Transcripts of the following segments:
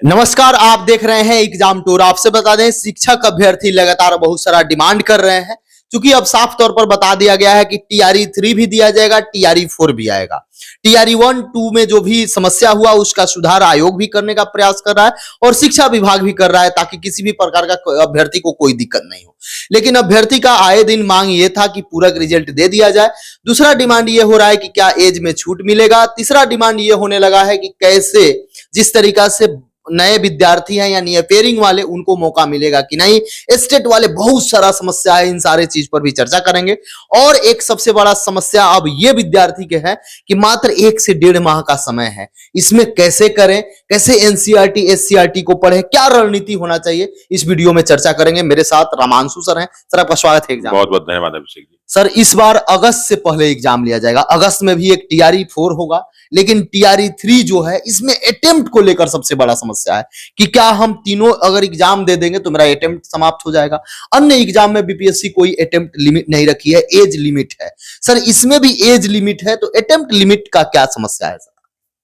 नमस्कार, आप देख रहे हैं एग्जाम टूर। आपसे बता दें, शिक्षक अभ्यर्थी लगातार बहुत सारा डिमांड कर रहे हैं, क्योंकि अब साफ तौर पर बता दिया गया है कि टीआरई 3 भी दिया जाएगा, टीआरई 4 भी आएगा। टीआरई 1, 2 में जो भी समस्या हुआ उसका सुधार आयोग भी करने का प्रयास कर रहा है और शिक्षा विभाग भी कर रहा है, ताकि किसी भी प्रकार का अभ्यर्थी को कोई दिक्कत नहीं हो। लेकिन अभ्यर्थी का आए दिन मांग ये था कि पूरक रिजल्ट दे दिया जाए। दूसरा डिमांड ये हो रहा है कि क्या एज में छूट मिलेगा। तीसरा डिमांड ये होने लगा है कि कैसे, जिस तरीका से नए विद्यार्थी हैं या नियपेयरिंग वाले, उनको मौका मिलेगा कि नहीं। स्टेट वाले बहुत सारा समस्या है, इन सारे चीज पर भी चर्चा करेंगे। और एक सबसे बड़ा समस्या अब ये विद्यार्थी के है कि मात्र 1 से 1.5 माह का समय है, इसमें कैसे करें, कैसे एनसीईआरटी एससीईआरटी को पढ़े, क्या रणनीति होना चाहिए, इस वीडियो में चर्चा करेंगे। मेरे साथ रामांशु सर हैं। सर, आपका स्वागत है एग्जाम। बहुत बहुत धन्यवाद अभिषेक जी। सर, इस बार अगस्त से पहले एग्जाम लिया जाएगा। अगस्त में भी एक टीआरई 4 होगा, लेकिन टीआरई 3 जो है, इसमें अटेम्प्ट को लेकर सबसे बड़ा समस्या है कि क्या हम तीनों अगर एग्जाम दे देंगे तो मेरा अटेम्प्ट समाप्त हो जाएगा। अन्य एग्जाम में बीपीएससी कोई अटेम्प्ट लिमिट नहीं रखी है, एज लिमिट है। सर, इसमें भी एज लिमिट है, तो अटेम्प्ट लिमिट का क्या समस्या है सर?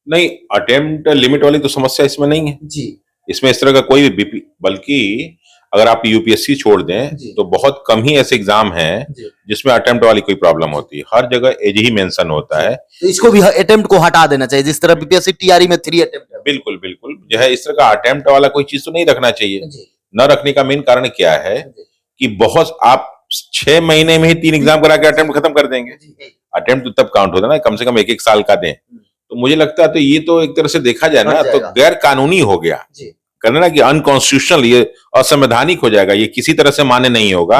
नहीं, अटेम्प्ट लिमिट वाली तो समस्या इसमें नहीं है जी। इसमें इस तरह का कोई भी बल्कि अगर आप यूपीएससी छोड़ दें तो बहुत कम ही ऐसे एग्जाम हैं जिसमें अटेम्प्ट वाली कोई प्रॉब्लम होती है। हर जगह एज ही मेंशन होता है, तो इसको भी अटेम्प्ट को हटा देना चाहिए, जिस तरह बीपीएससी टीआरई में 3 अटेम्प्ट है। बिल्कुल बिल्कुल, जो है इस तरह का अटेम्प्ट वाला कोई चीज तो नहीं रखना चाहिए। न रखने का मेन कारण क्या है कि बहुत आप 6 महीने में ही 3 एग्जाम करा के अटेम्प्ट खत्म कर देंगे। अटेम्प्ट तो तब काउंट होता है ना, कम से कम 1-1 साल का दें। तो मुझे लगता है तो ये तो एक तरह से देखा जाए ना तो गैर कानूनी हो गया, कहना ना कि अनकॉन्स्टिट्यूशनल, ये असंवैधानिक हो जाएगा, ये किसी तरह से मान्य नहीं होगा।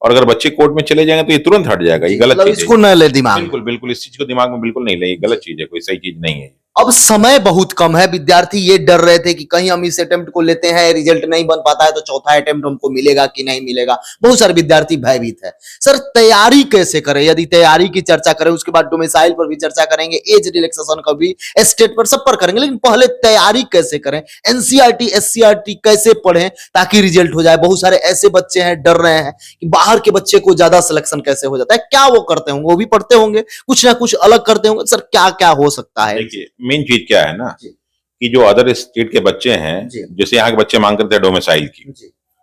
और अगर बच्चे कोर्ट में चले जाएंगे तो ये तुरंत हट जाएगा। ये गलत चीज है, इसको न ले दिमाग। बिल्कुल बिल्कुल, इस चीज को दिमाग में बिल्कुल नहीं ले, गलत चीज है, कोई सही चीज नहीं है। अब समय बहुत कम है, विद्यार्थी ये डर रहे थे कि कहीं हम इस अटेम्प्ट को लेते हैं, रिजल्ट नहीं बन पाता है तो चौथा अटेम्प्ट हमको मिलेगा कि नहीं मिलेगा। बहुत सारे विद्यार्थी भयभीत है। सर, तैयारी कैसे करें? यदि तैयारी की चर्चा करें, उसके बाद डोमिसाइल पर भी चर्चा करेंगे, एज रिलैक्सेशन का भी, स्टेट पर, सब पर करेंगे, लेकिन पहले तैयारी कैसे करें? एनसीईआरटी एससीईआरटी कैसे पढ़ें ताकि रिजल्ट हो जाए? बहुत सारे ऐसे बच्चे हैं डर रहे हैं कि बाहर के बच्चे को ज्यादा सिलेक्शन कैसे हो जाता है। क्या वो करते होंगे? वो भी पढ़ते होंगे, कुछ ना कुछ अलग करते होंगे। सर, क्या क्या हो सकता है? देखिए, मेन चीज क्या है ना कि जो अदर स्टेट के बच्चे हैं, जैसे यहाँ के बच्चे मांग करते हैं डोमिसाइल की।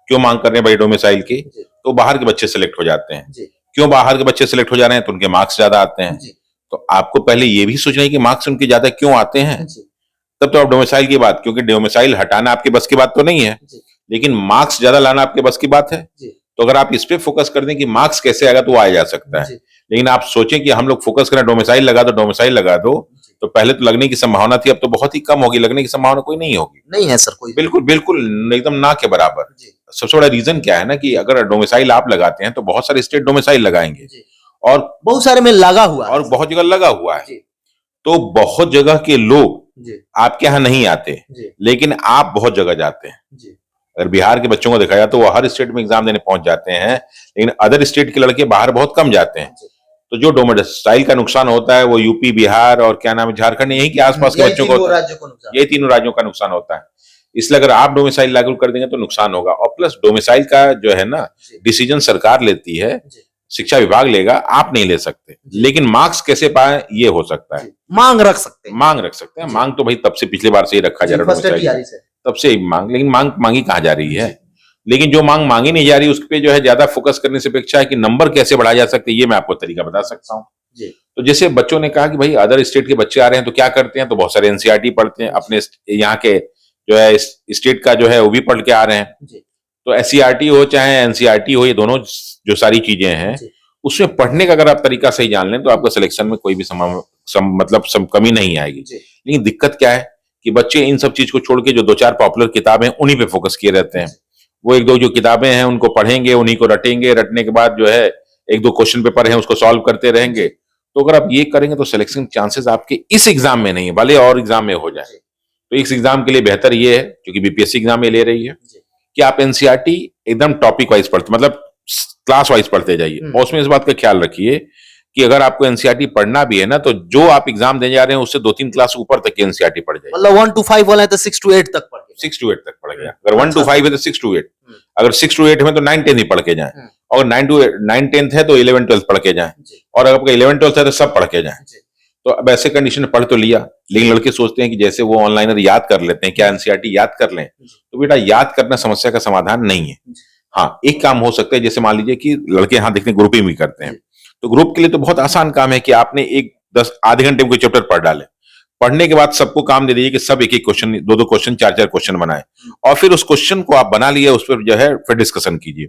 क्यों मांग कर रहे हैं भाई डोमिसाइल की? तो बाहर के बच्चे सिलेक्ट हो जाते हैं। क्यों बाहर के बच्चे सिलेक्ट हो जा रहे हैं? तो उनके मार्क्स ज्यादा आते हैं। तो आपको पहले ये भी सोचना है कि मार्क्स उनके ज्यादा क्यों आते हैं, तब तो आप डोमिसाइल की बात, क्योंकि डोमिसाइल हटाना आपके बस की बात तो नहीं है, लेकिन मार्क्स ज्यादा लाना आपके बस की बात है। तो अगर आप इस पे फोकस कर दें कि मार्क्स कैसे आएगा, तो आ जा सकता है। लेकिन आप सोचें कि हम लोग फोकस करें डोमिसाइल लगा दो, डोमिसाइल लगा दो, तो पहले तो लगने की संभावना थी, अब तो बहुत ही कम होगी। लगने की संभावना कोई नहीं होगी। नहीं है सर कोई? बिल्कुल बिल्कुल, एकदम ना के बराबर। सबसे बड़ा रीजन क्या है ना कि अगर डोमिसाइल आप लगाते हैं तो बहुत सारे स्टेट डोमिसाइल लगाएंगे, और बहुत सारे में लगा हुआ है, और बहुत जगह लगा हुआ है। तो बहुत जगह के लोग आपके यहाँ नहीं आते, लेकिन आप बहुत जगह जाते हैं। अगर बिहार के बच्चों को देखा जाए तो वो हर स्टेट में एग्जाम देने पहुंच जाते हैं, लेकिन अदर स्टेट के लड़के बाहर बहुत कम जाते हैं। तो जो डोमिसाइल का नुकसान होता है वो यूपी, बिहार और क्या नाम है, झारखंड, यहीं के आसपास के बच्चों को, यही तीनों राज्यों का नुकसान होता है। इसलिए अगर आप डोमिसाइल लागू कर देंगे तो नुकसान होगा। और प्लस डोमिसाइल का जो है ना डिसीजन सरकार लेती है, शिक्षा विभाग लेगा, आप नहीं ले सकते। लेकिन मार्क्स कैसे पाए ये हो सकता है, मांग रख सकते हैं। मांग रख सकते हैं। मांग तो भाई तब से पिछले बार से ही रखा जा रहा है डोमिसाइल, तब से ही मांग, लेकिन मांग मांगी कहाँ जा रही है? लेकिन जो मांग मांगी नहीं जा रही उस पे जो है ज्यादा फोकस करने से अपेक्षा है कि नंबर कैसे बढ़ाया जा सकते हैं, ये मैं आपको तरीका बता सकता हूँ। तो जैसे बच्चों ने कहा कि भाई अदर स्टेट के बच्चे आ रहे हैं तो क्या करते हैं, तो बहुत सारे एनसीईआरटी पढ़ते हैं, अपने यहाँ के जो है स्टेट का जो है वो भी पढ़ के आ रहे हैं। तो एससीईआरटी हो चाहे एनसीईआरटी हो, ये दोनों जो सारी चीजें हैं उसमें पढ़ने का अगर आप तरीका सही जान लें तो आपका सिलेक्शन में कोई भी कमी नहीं आएगी। लेकिन दिक्कत क्या है कि बच्चे इन सब चीज को छोड़ के जो 2-4 पॉपुलर किताबें उन्हीं पे फोकस किए रहते हैं। वो 1-2 जो किताबें हैं उनको पढ़ेंगे, उन्हीं को रटेंगे, रटने के बाद जो है 1-2 क्वेश्चन पेपर हैं उसको सॉल्व करते रहेंगे। तो अगर आप ये करेंगे तो सिलेक्शन चांसेस आपके इस एग्जाम में नहीं है, भले और एग्जाम में हो जाए। तो इस एग्जाम के लिए बेहतर ये है, क्योंकि बीपीएससी एग्जाम में ले रही है, कि आप एनसीईआरटी एकदम टॉपिक वाइज पढ़ते, मतलब क्लास वाइज पढ़ते जाइए। और उसमें इस बात का ख्याल रखिए कि अगर आपको एनसीईआरटी पढ़ना भी है ना, तो जो आप एग्जाम देने जा रहे हैं उससे 2-3 क्लास ऊपर तक की एनसीईआरटी पढ़ जाए। मतलब 1 to 5 वाला है तो 6 to 8 तक पढ़ गया, 6 to 8 तक पढ़ गया। अगर 1 to 5 है तो 6 to 8, अगर 6 to 8 में तो 9-10 ही पढ़ के जाएं, और 9-10 है तो 11-12 पढ़ के जाएं, और अगर आपका 11-12 है तो सब पढ़ के जाएं। तो अब ऐसे कंडीशन में पढ़ तो लिया, लेकिन लड़के सोचते हैं कि जैसे वो ऑनलाइनर याद कर लेते हैं, क्या एनसीईआरटी याद कर लें? तो बेटा याद करना समस्या का समाधान नहीं है। हाँ, एक काम हो सकता है, जैसे मान लीजिए कि लड़के यहाँ देखते हैं ग्रुपिंग भी करते हैं, तो ग्रुप के लिए तो बहुत आसान काम है कि आपने एक 10 आधे घंटे में कोई चैप्टर पढ़ डाले। पढ़ने के बाद सबको काम दे दीजिए कि सब एक-एक क्वेश्चन, 2-2 क्वेश्चन, 4-4 क्वेश्चन बनाएं, और फिर उस क्वेश्चन को आप बना लिए, उस पर जो है फिर डिस्कशन कीजिए।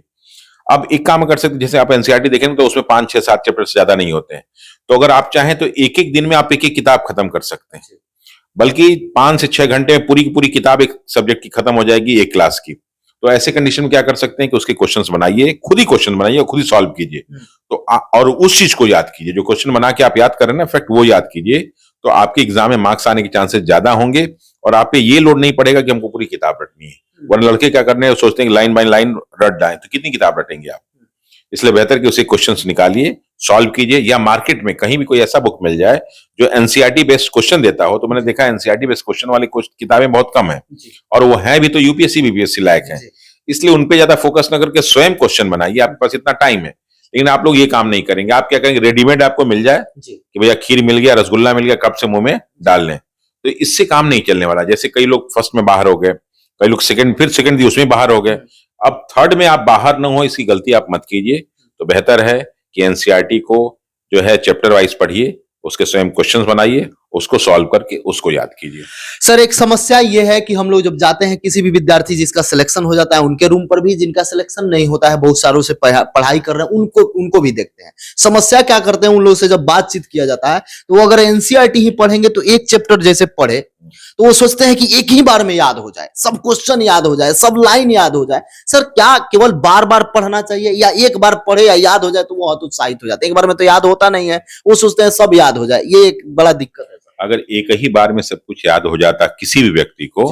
अब एक काम कर सकते हैं, जैसे आप एनसीईआरटी देखेंगे तो उसमें 5, 6, 7 चैप्टर से ज्यादा नहीं होते हैं। तो अगर आप चाहें तो एक-एक दिन में आप एक-एक किताब खत्म कर सकते हैं, बल्कि 5 से 6 घंटे में पूरी की पूरी किताब एक सब्जेक्ट की खत्म हो जाएगी, एक क्लास की। तो ऐसे कंडीशन में क्या कर सकते हैं कि उसके क्वेश्चंस बनाइए, खुद ही क्वेश्चन बनाइए और खुद ही सॉल्व कीजिए। तो और उस चीज को याद कीजिए, जो क्वेश्चन बना के आप याद कर रहे हैं ना, इनफैक्ट वो याद कीजिए, तो आपके एग्जाम में मार्क्स आने के चांसेस ज्यादा होंगे, और आप पे ये लोड नहीं पड़ेगा कि हमको पूरी किताब रटनी है। वरना लड़के क्या करने हैं, सोचते हैं कि लाइन बाय लाइन रट जाए, तो कितनी किताब रटेंगे आप? इसलिए बेहतर कि उसे क्वेश्चंस निकालिए, सॉल्व कीजिए, या मार्केट में कहीं भी कोई ऐसा बुक मिल जाए जो एनसीईआरटी बेस्ड क्वेश्चन देता हो। तो मैंने देखा एनसीईआरटी बेस्ड क्वेश्चन वाली किताबें बहुत कम है, और वो है भी तो यूपीएससी बीपीएससी लायक है। इसलिए उन पे ज्यादा फोकस न करके स्वयं क्वेश्चन बनाइए, आपके पास इतना टाइम है। लेकिन आप लोग ये काम नहीं करेंगे, आप क्या करेंगे, रेडीमेड आपको मिल जाए कि भैया खीर मिल गया, रसगुल्ला मिल गया, कब से मुंह में डाल लें। तो इससे काम नहीं चलने वाला। जैसे कई लोग फर्स्ट में बाहर हो गए, कई लोग सेकंड, फिर सेकंड दी उसमें बाहर हो गए, अब थर्ड में आप बाहर न हो, इसकी गलती आप मत कीजिए। तो बेहतर है कि एनसीईआरटी को जो है चैप्टर वाइज पढ़िए, उसके स्वयं क्वेश्चंस बनाइए, उसको सॉल्व करके उसको याद कीजिए। सर एक समस्या ये है कि हम लोग जब जाते हैं, किसी भी विद्यार्थी जिसका सिलेक्शन हो जाता है उनके रूम पर भी, जिनका सिलेक्शन नहीं होता है, बहुत सारों से पढ़ाई कर रहे हैं, उनको भी देखते हैं। समस्या क्या करते हैं, उन लोगों से जब बातचीत किया जाता है तो वो अगर एनसीईआरटी ही पढ़ेंगे तो एक चैप्टर जैसे पढ़े तो वो सोचते हैं कि एक ही बार में याद हो जाए, सब क्वेश्चन याद हो जाए, सब लाइन याद हो जाए। सर क्या केवल बार बार पढ़ना चाहिए, या एक बार पढ़े या याद हो जाए तो वो हतोत्साहित हो जाते हैं? एक बार में तो याद होता नहीं है, वो सोचते हैं सब याद हो जाए, ये एक बड़ा दिक्कत है। अगर एक ही बार में सब कुछ याद हो जाता किसी भी व्यक्ति को,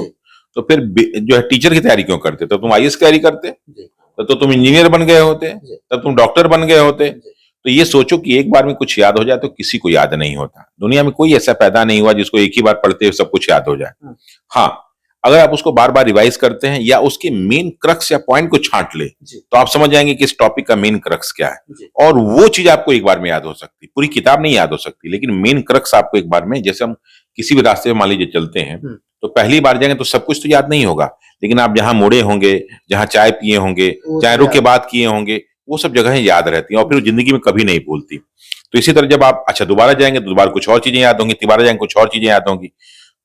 तो फिर जो है टीचर की तैयारी क्यों करते? तो तुम आईएएस की तैयारी करते, तो तुम इंजीनियर बन गए होते, तब तुम डॉक्टर बन गए होते। तो ये सोचो कि एक बार में कुछ याद हो जाए तो किसी को याद नहीं होता। दुनिया में कोई ऐसा पैदा नहीं हुआ जिसको एक ही बार पढ़ते हुए सब कुछ याद हो जाए। हाँ, अगर आप उसको बार बार रिवाइज करते हैं या उसके मेन क्रक्स या पॉइंट को छांट ले, तो आप समझ जाएंगे कि इस टॉपिक का मेन क्रक्स क्या है, और वो चीज आपको एक बार में याद हो सकती। पूरी किताब नहीं याद हो सकती, लेकिन मेन क्रक्स आपको एक बार में, जैसे हम किसी भी रास्ते में मान लीजिए चलते हैं, तो पहली बार जाएंगे तो सब कुछ तो याद नहीं होगा, लेकिन आप जहां मुड़े होंगे, जहां चाय पिए होंगे, जहां रुक के बात किए होंगे, वो सब जगहें याद रहती हैं और फिर जिंदगी में कभी नहीं भूलती। तो इसी तरह जब आप दोबारा जाएंगे तो दोबारा कुछ और चीजें याद होंगी, तिबारा जाएंगे कुछ और चीजें याद होंगी।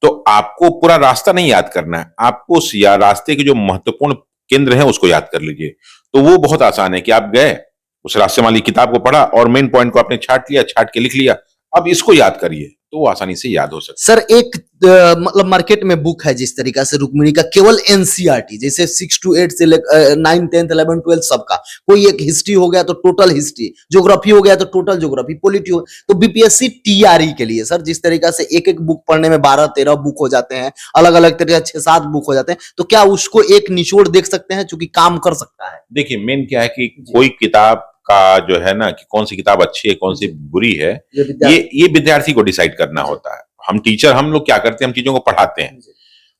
तो आपको पूरा रास्ता नहीं याद करना है, आपको उस रास्ते के जो महत्वपूर्ण केंद्र है उसको याद कर लीजिए। तो वो बहुत आसान है कि आप गए उस रास्ते वाली किताब को पढ़ा और मेन पॉइंट को आपने छाट लिया, छाट के लिख लिया, अब इसको याद करिए, तो वो आसानी से याद हो सकता है। सर एक मतलब मार्केट में बुक है जिस तरीका से रुक्मिणी का, केवल एनसीईआरटी, जैसे 6 to 8 से 9, 10, 11, 12 सबका, कोई एक हिस्ट्री हो गया तो टोटल हिस्ट्री, ज्योग्राफी हो गया तो टोटल ज्योग्राफी, पॉलिटी हो, तो बीपीएससी टीआरई के लिए सर जिस तरीका से एक एक बुक पढ़ने में 12-13 बुक हो जाते हैं, अलग अलग तरीके 6-7 बुक हो जाते हैं, तो क्या उसको एक निचोड़ देख सकते हैं चूंकि काम कर सकता है? देखिए मेन क्या है कि कोई किताब का जो है ना कि कौन सी किताब अच्छी है कौन सी बुरी है, ये विद्यार्थी को डिसाइड करना होता है। हम टीचर, हम लोग क्या करते हैं, हम चीजों को पढ़ाते हैं।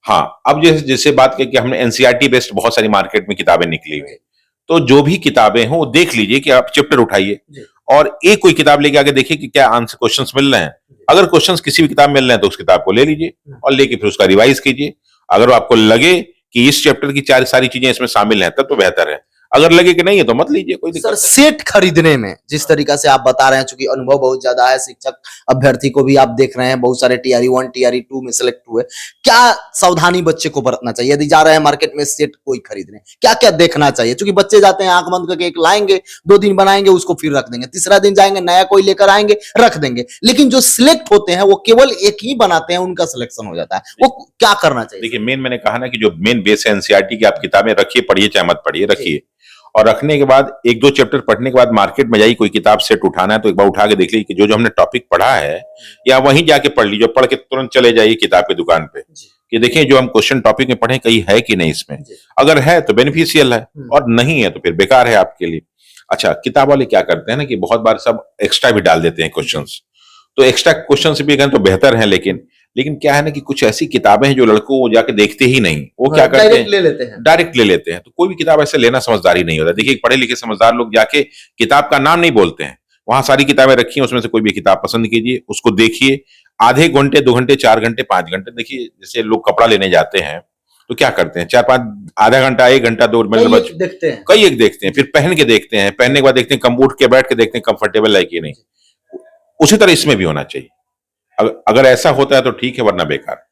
हाँ, अब जैसे बात की कि हमने एनसीईआरटी बेस्ड बहुत सारी मार्केट में किताबें निकली हुई, तो जो भी किताबें हो वो देख लीजिए कि आप चैप्टर उठाइए और एक कोई किताब लेके आगे देखिए कि क्या आंसर क्वेश्चंस मिल रहे हैं। अगर क्वेश्चंस किसी भी किताब मिल रहे हैं तो उस किताब को ले लीजिए और लेके फिर उसका रिवाइज कीजिए। अगर आपको लगे कि इस चैप्टर की सारी चीजें इसमें शामिल हैं तब तो बेहतर है, अगर लगे कि नहीं है तो मत लीजिए, कोई दिक्कत नहीं। सेट खरीदने में जिस तरीका से आप बता रहे हैं, चूंकि अनुभव बहुत ज्यादा है, शिक्षक अभ्यर्थी को भी आप देख रहे हैं, बहुत सारे टीआरई 1 टीआरई 2 में सिलेक्ट हुए, क्या सावधानी बच्चे को बरतना चाहिए यदि जा रहे हैं मार्केट में सेट कोई खरीदने? क्या क्या देखना चाहिए? क्योंकि बच्चे जाते हैं आंख बंद करके एक लाएंगे, 2 दिन बनाएंगे, उसको फिर रख देंगे, तीसरा दिन जाएंगे नया कोई लेकर आएंगे, रख देंगे, लेकिन जो सिलेक्ट होते हैं वो केवल एक ही बनाते हैं, उनका सिलेक्शन हो जाता है, वो क्या करना चाहिए? देखिए मेन मैंने कहा ना कि जो मेन बेस है एनसीईआरटी की, आप किताबें रखिए, पढ़िए चाहे मत पढ़िए, रखिए, और रखने के बाद 1-2 चैप्टर पढ़ने के बाद मार्केट में जाइए, कोई किताब सेट उठाना है तो एक बार उठा के देख लीजिए कि जो हमने टॉपिक पढ़ा है, या वहीं जाके पढ़ लीजिए, पढ़ के तुरंत चले जाइए किताब की दुकान पे कि देखें जो हम क्वेश्चन टॉपिक में पढ़े कहीं है कि नहीं इसमें। अगर है तो बेनिफिशियल है और नहीं है तो फिर बेकार है आपके लिए। अच्छा, किताब वाले क्या करते हैं ना कि बहुत बार सब एक्स्ट्रा भी डाल देते हैं क्वेश्चंस, तो एक्स्ट्रा क्वेश्चन भी अगर तो बेहतर है, लेकिन क्या है ना कि कुछ ऐसी किताबें हैं जो लड़कों को जाके देखते ही नहीं, वो क्या करते हैं, डायरेक्ट ले लेते हैं। तो कोई भी किताब ऐसे लेना समझदारी नहीं होता। देखिए पढ़े लिखे समझदार लोग जाके किताब का नाम नहीं बोलते हैं, वहां सारी किताबें रखी हैं, उसमें से कोई भी किताब पसंद कीजिए, उसको देखिए, आधे घंटे 2 घंटे 4 घंटे 5 घंटे देखिए। जैसे लोग कपड़ा लेने जाते हैं तो क्या करते हैं, 4-5 आधा घंटा 1 घंटा 2 मिनट देखते हैं, कई एक देखते हैं, फिर पहन के देखते हैं, पहनने के बाद देखते हैं कम उठ के बैठ के देखते हैं कंफर्टेबल है कि नहीं। उसी तरह इसमें भी होना चाहिए। अगर ऐसा होता है तो ठीक है, वरना बेकार।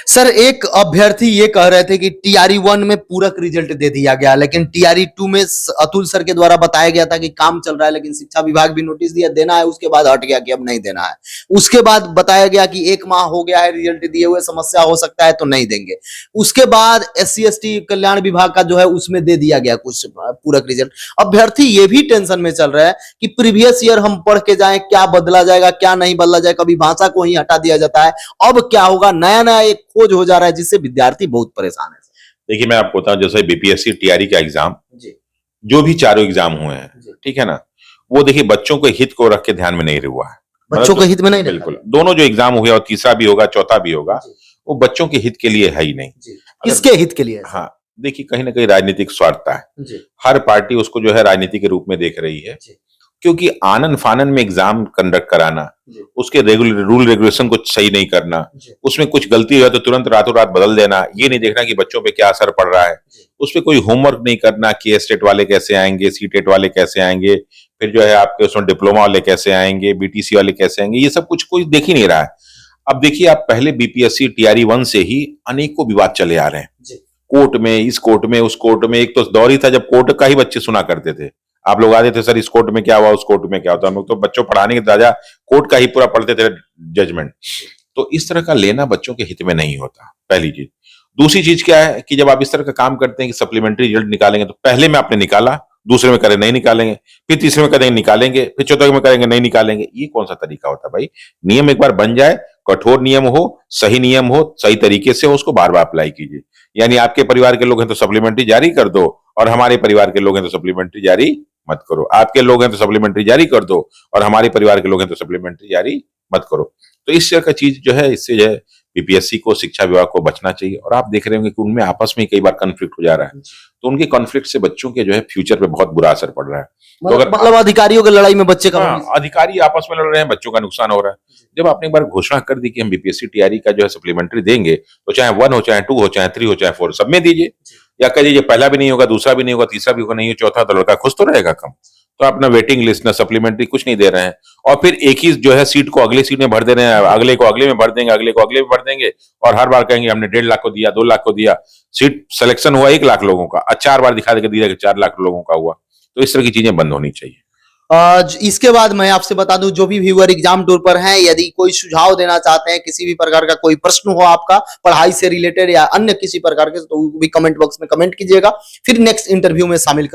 सर एक अभ्यर्थी ये कह रहे थे कि टीआरई 1 में पूरक रिजल्ट दे दिया गया, लेकिन टीआरई 2 में अतुल सर के द्वारा बताया गया था कि काम चल रहा है, लेकिन शिक्षा विभाग भी नोटिस दिया देना है, उसके बाद हट गया कि अब नहीं देना है। उसके बाद बताया गया कि 1 माह हो गया है रिजल्ट दिए हुए, समस्या हो सकता है तो नहीं देंगे। उसके बाद SC/ST कल्याण विभाग का जो है उसमें दे दिया गया कुछ पूरक रिजल्ट। अभ्यर्थी ये भी टेंशन में चल रहा है कि प्रीवियस ईयर हम पढ़ के जाए, क्या बदला जाएगा क्या नहीं बदला जाए, कभी भाषा को ही हटा दिया जाता है, अब क्या होगा, नया नया एक खोज हो जा रहा है जिससे विद्यार्थी बहुत परेशान है। देखिए मैं आपको बताऊं, जैसे BPSC टीआरई का एग्जाम जी, जो भी चारों एग्जाम हुए हैं, ठीक है ना, वो देखिए बच्चों के हित को रख के ध्यान में नहीं हुआ है। बच्चों के हित में नहीं, बिल्कुल, दोनों जो एग्जाम हुए और तीसरा भी होगा चौथा भी होगा, वो बच्चों के हित के लिए है ही नहीं। किसके हित के लिए? हाँ, देखिए कहीं ना कहीं राजनीतिक स्वार्थता है। हर पार्टी उसको जो है राजनीति के रूप में देख रही है, क्योंकि आनन फानन में एग्जाम कंडक्ट कराना, उसके रूल रेगुलेशन को सही नहीं करना, उसमें कुछ गलती हो तो तुरंत रातों रात बदल देना, ये नहीं देखना कि बच्चों पे क्या असर पड़ रहा है, उस पर कोई होमवर्क नहीं करना कि स्टेट वाले कैसे आएंगे, सीटेट वाले कैसे आएंगे, फिर जो है आपके उसमें डिप्लोमा वाले कैसे आएंगे, BTC वाले कैसे आएंगे, ये सब कुछ कोई देख ही नहीं रहा है। अब देखिए आप पहले BPSC टीआरई 1 से ही अनेकों विवाद चले आ रहे हैं, कोर्ट में, इस कोर्ट में, उस कोर्ट में। एक तो दौर ही था जब कोर्ट का ही बच्चे सुना करते थे, आप लोग आते थे सर इस कोर्ट में क्या हुआ, उस कोर्ट में क्या होता, हम लोग तो बच्चों पढ़ाने के दादा कोर्ट का ही पूरा पढ़ते थे जजमेंट। तो इस तरह का लेना बच्चों के हित में नहीं होता, पहली चीज। दूसरी चीज क्या है कि जब आप इस तरह का काम करते हैं कि सप्लीमेंट्री रिजल्ट निकालेंगे, तो पहले में आपने निकाला, दूसरे में करें नहीं निकालेंगे, फिर तीसरे में करेंगे निकालेंगे, फिर चौथे में करेंगे नहीं निकालेंगे, ये कौन सा तरीका होता है भाई? नियम एक बार बन जाए, कठोर नियम हो, सही नियम हो, सही तरीके से हो, उसको बार बार अप्लाई कीजिए। यानी आपके परिवार के लोग हैं तो सप्लीमेंट्री जारी कर दो, और हमारे परिवार के लोग हैं तो सप्लीमेंट्री जारी मत करो। आपके लोग हैं तो सप्लीमेंट्री जारी कर दो, और हमारे परिवार के लोग हैं तो सप्लीमेंट्री जारी मत करो। तो इस तरह का चीज जो है, इससे जो है BPSC को, शिक्षा विभाग को बचना चाहिए। और आप देख रहे होंगे कि उनमें आपस में कई बार कॉन्फ्लिक्ट हो जा रहा है, तो उनके कॉन्फ्लिक्ट से बच्चों के जो है फ्यूचर पे बहुत बुरा असर पड़ रहा है। तो अगर मतलब अधिकारियों की लड़ाई में बच्चे का, अधिकारी आपस में लड़ रहे हैं, बच्चों का नुकसान हो रहा है। जब आपने एक बार घोषणा कर दी कि हम BPSC टीआरई का जो है सप्लीमेंट्री देंगे, तो चाहे 1 हो, चाहे 2 हो, चाहे 3 हो, चाहे 4, सब में दीजिए। या कह दीजिए पहला भी नहीं होगा, दूसरा भी नहीं होगा, तीसरा भी होगा नहीं, चौथा, तो लड़का खुश तो रहेगा कम। तो अपना वेटिंग लिस्ट ना सप्लीमेंट्री कुछ नहीं दे रहे हैं, और फिर एक ही जो है सीट को अगले सीट में भर दे रहे हैं, अगले को अगले में भर देंगे, अगले को अगले में भर देंगे, और हर बार कहेंगे हमने 1.5 लाख को दिया, 2 लाख को दिया। सीट सिलेक्शन हुआ 1 लाख लोगों का, 4 बार दिखा देकर दिया कि 4 लाख लोगों का हुआ। तो इस तरह की चीजें बंद होनी चाहिए। इसके बाद मैं आपसे बता दूं, जो भी व्यूअर एग्जाम टूर पर हैं, यदि कोई सुझाव देना चाहते हैं, किसी भी प्रकार का कोई प्रश्न हो आपका पढ़ाई से रिलेटेड या अन्य किसी प्रकार के, तो भी कमेंट बॉक्स में कमेंट कीजिएगा, फिर नेक्स्ट इंटरव्यू में शामिल कर